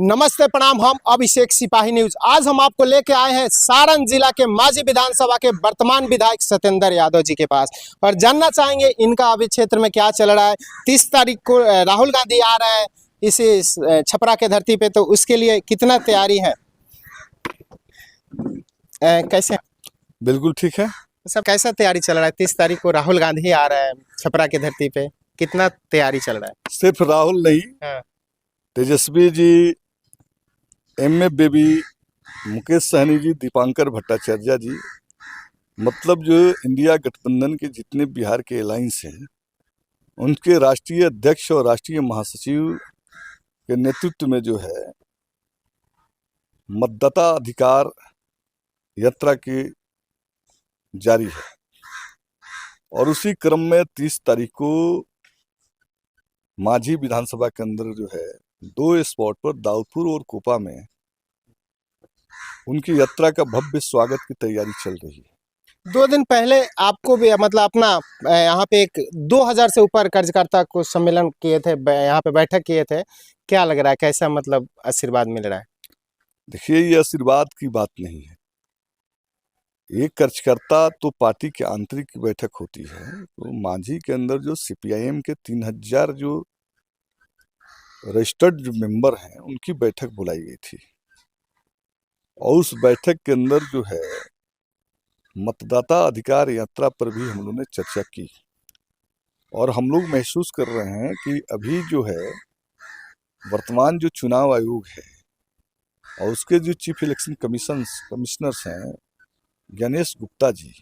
नमस्ते प्रणाम। हम अभिषेक सिपाही न्यूज। आज हम आपको लेके आए हैं सारण जिला के माजी विधानसभा के वर्तमान विधायक सत्येंद्र यादव जी के पास और जानना चाहेंगे इनका अभी क्षेत्र में क्या चल रहा है। 30 तारीख को राहुल गांधी आ रहे हैं इसी छपरा के धरती पे, तो उसके लिए कितना तैयारी है, कैसे? बिल्कुल ठीक है सब कैसा तैयारी चल रहा है? 30 तारीख को राहुल गांधी आ रहे हैं छपरा के धरती पे, कितना तैयारी चल रहा है? सिर्फ राहुल नहीं, हाँ। तेजस्वी जी, एमए बेबी, मुकेश सहनी जी, दीपांकर भट्टाचार्य जी, मतलब जो इंडिया गठबंधन के जितने बिहार के अलायंस हैं उनके राष्ट्रीय अध्यक्ष और राष्ट्रीय महासचिव के नेतृत्व में जो है मतदाता अधिकार यात्रा की जारी है। और उसी क्रम में 30 तारीख को माझी विधानसभा के अंदर जो है 2 स्पॉट पर दाऊदपुर और कोपा में उनकी यात्रा का भव्य स्वागत की तैयारी चल रही है। 2 दिन पहले आपको भी मतलब अपना यहाँ पे एक 2000 से ऊपर कार्यकर्ता को सम्मेलन किए थे, यहाँ पे बैठक किए थे। क्या लग रहा है, कैसा मतलब आशीर्वाद मिल रहा है? देखिए, ये आशीर्वाद की बात नहीं है। एक कार्यकर्ता तो पार्टी के आंतरिक बैठक होती है, तो माझी के अंदर जो सीपीआईएम के 3000 जो रजिस्टर्ड जो मेंबर हैं उनकी बैठक बुलाई गई थी और उस बैठक के अंदर जो है मतदाता अधिकार यात्रा पर भी हम लोगों ने चर्चा की। और हम लोग महसूस कर रहे हैं कि अभी जो है वर्तमान जो चुनाव आयोग है और उसके जो चीफ इलेक्शन कमिश्नर्स हैं गणेश गुप्ता जी,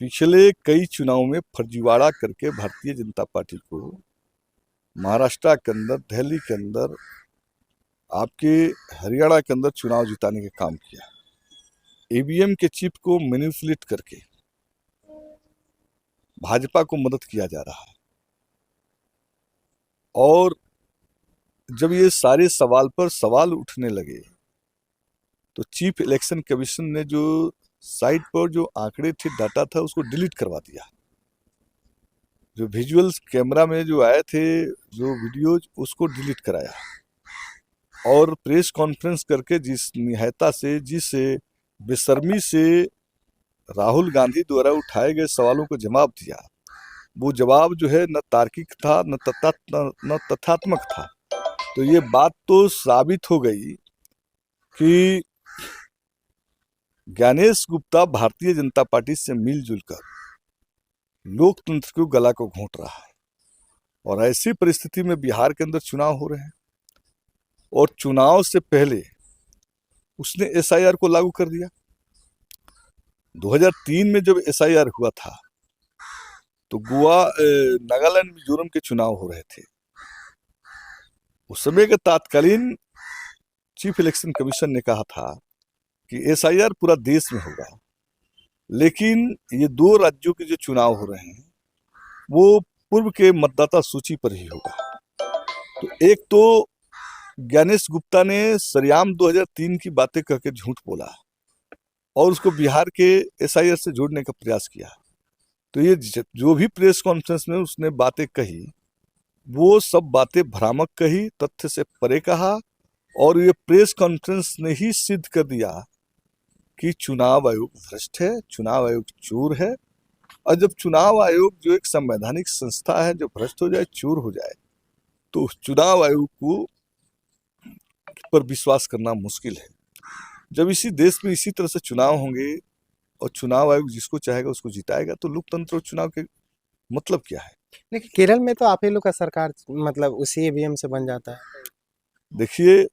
पिछले कई चुनावों में फर्जीवाड़ा करके भारतीय जनता पार्टी को महाराष्ट्र के अंदर, दिल्ली के अंदर, आपके हरियाणा के अंदर चुनाव जिताने का काम किया। ईवीएम के चिप को मैनिपुलेट करके भाजपा को मदद किया जा रहा है। और जब ये सारे सवाल पर सवाल उठने लगे तो चीफ इलेक्शन कमीशन ने जो साइट पर जो आंकड़े थे, डाटा था, उसको डिलीट करवा दिया। जो विजुअल्स कैमरा में जो आए थे, जो वीडियोज, उसको डिलीट कराया और प्रेस कॉन्फ्रेंस करके जिस निहायता से, जिस बेशर्मी से राहुल गांधी द्वारा उठाए गए सवालों को जवाब दिया, वो जवाब जो है न तार्किक था, न तथ्यात्मक था। तो ये बात तो साबित हो गई कि गणेश गुप्ता भारतीय जनता पार्टी से मिलजुल कर लोकतंत्र को गला को घोंट रहा है। और ऐसी परिस्थिति में बिहार के अंदर चुनाव हो रहे हैं और चुनाव से पहले उसने एसआईआर को लागू कर दिया। 2003 में जब एसआईआर हुआ था तो गोवा, नागालैंड, मिजोरम के चुनाव हो रहे थे। उस समय के तत्कालीन चीफ इलेक्शन कमीशन ने कहा था कि एसआईआर पूरा देश में होगा, लेकिन ये 2 राज्यों के जो चुनाव हो रहे हैं वो पूर्व के मतदाता सूची पर ही होगा। तो एक तो गणेश गुप्ता ने सरेआम 2003 की बातें कहकर झूठ बोला और उसको बिहार के एसआईआर से जोड़ने का प्रयास किया। तो ये जो भी प्रेस कॉन्फ्रेंस में उसने बातें कही, वो सब बातें भ्रामक कही, तथ्य से परे कहा। और ये प्रेस कॉन्फ्रेंस ने ही सिद्ध कर दिया कि चुनाव आयोग भ्रष्ट है, चुनाव आयोग चोर है। और जब चुनाव आयोग जो एक संवैधानिक संस्था है, जो भ्रष्ट हो जाए, चोर हो जाए, तो चुनाव आयोग को पर विश्वास करना मुश्किल है। जब इसी देश में इसी तरह से चुनाव होंगे और चुनाव आयोग जिसको चाहेगा उसको जिताएगा, तो लोकतंत्र और चुनाव के मतलब क्या है? लेकिन केरल में तो आप ही लोग का सरकार मतलब उसी ईवीएम से बन जाता है। देखिए,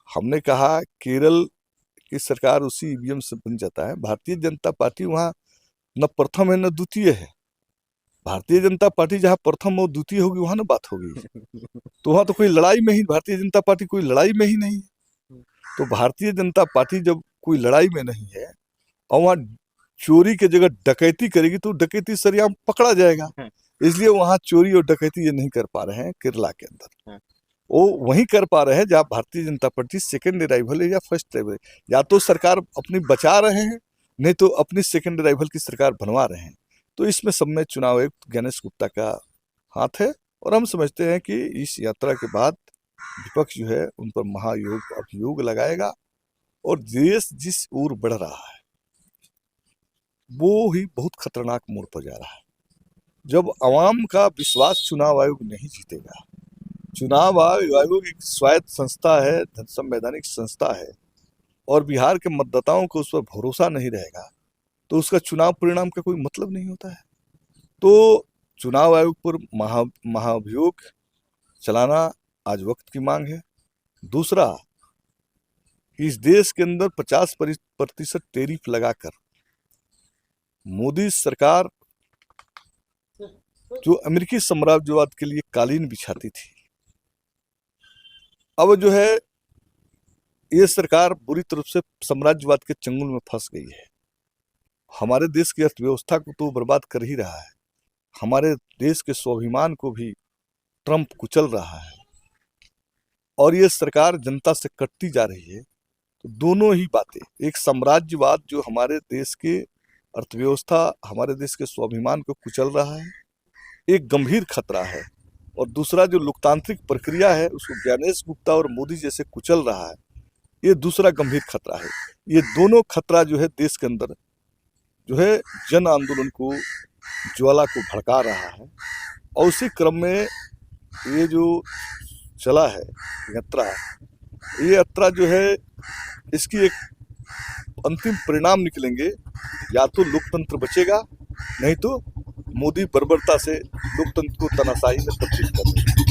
हमने कहा केरल की सरकार उसी ईवीएम से बन जाता है। भारतीय जनता पार्टी वहाँ न प्रथम है न द्वितीय है। भारतीय जनता पार्टी जहाँ प्रथम और द्वितीय होगी वहाँ ना बात होगी। तो वहाँ तो कोई लड़ाई में ही भारतीय जनता पार्टी कोई लड़ाई में ही नहीं है। तो भारतीय जनता पार्टी जब कोई लड़ाई में नहीं है और वहाँ चोरी की जगह डकैती करेगी तो डकैती सरेआम पकड़ा जाएगा। इसलिए वहाँ चोरी और डकैती ये नहीं कर पा रहे हैं केरला के अंदर। वो वहीं कर पा रहे हैं जहाँ Bharatiya Janata party second arrival है या फर्स्ट अराइवल है। या तो सरकार अपनी बचा रहे हैं, नहीं तो अपनी सेकेंड अराइवल की सरकार बनवा रहे हैं। तो इसमें सब में चुनाव आयुक्त गणेश गुप्ता का हाथ है। और हम समझते हैं कि इस यात्रा के बाद विपक्ष जो है उन पर महायोग अभियोग लगाएगा और देश जिस ओर बढ़ रहा है वो ही बहुत खतरनाक मोड़ पर जा रहा है। जब आवाम का विश्वास चुनाव आयोग नहीं जीतेगा, चुनाव आयोग एक स्वायत्त संस्था है, संवैधानिक संस्था है, और बिहार के मतदाताओं को उस पर भरोसा नहीं रहेगा तो उसका चुनाव परिणाम का कोई मतलब नहीं होता है। तो चुनाव आयोग पर महाभियोग चलाना आज वक्त की मांग है। दूसरा, इस देश के अंदर 50% टैरिफ लगाकर मोदी सरकार जो अमेरिकी साम्राज्यवाद के लिए कालीन बिछाती थी, अब जो है ये सरकार बुरी तरफ से साम्राज्यवाद के चंगुल में फंस गई है। हमारे देश की अर्थव्यवस्था को तो बर्बाद कर ही रहा है, हमारे देश के स्वाभिमान को भी ट्रंप कुचल रहा है, और ये सरकार जनता से कटती जा रही है। तो दोनों ही बातें, एक साम्राज्यवाद जो हमारे देश के अर्थव्यवस्था, हमारे देश के स्वाभिमान को कुचल रहा है, एक गंभीर खतरा है, और दूसरा जो लोकतांत्रिक प्रक्रिया है उसको ज्ञानेश गुप्ता और मोदी जैसे कुचल रहा है, ये दूसरा गंभीर खतरा है। ये दोनों खतरा जो है देश के अंदर जो है जन आंदोलन को, ज्वाला को भड़का रहा है। और उसी क्रम में ये जो चला है ये यात्रा जो है इसकी एक अंतिम परिणाम निकलेंगे, या तो लोकतंत्र बचेगा, नहीं तो मोदी बर्बरता से लोकतंत्र को तानाशाही में तब्दील कर देगा।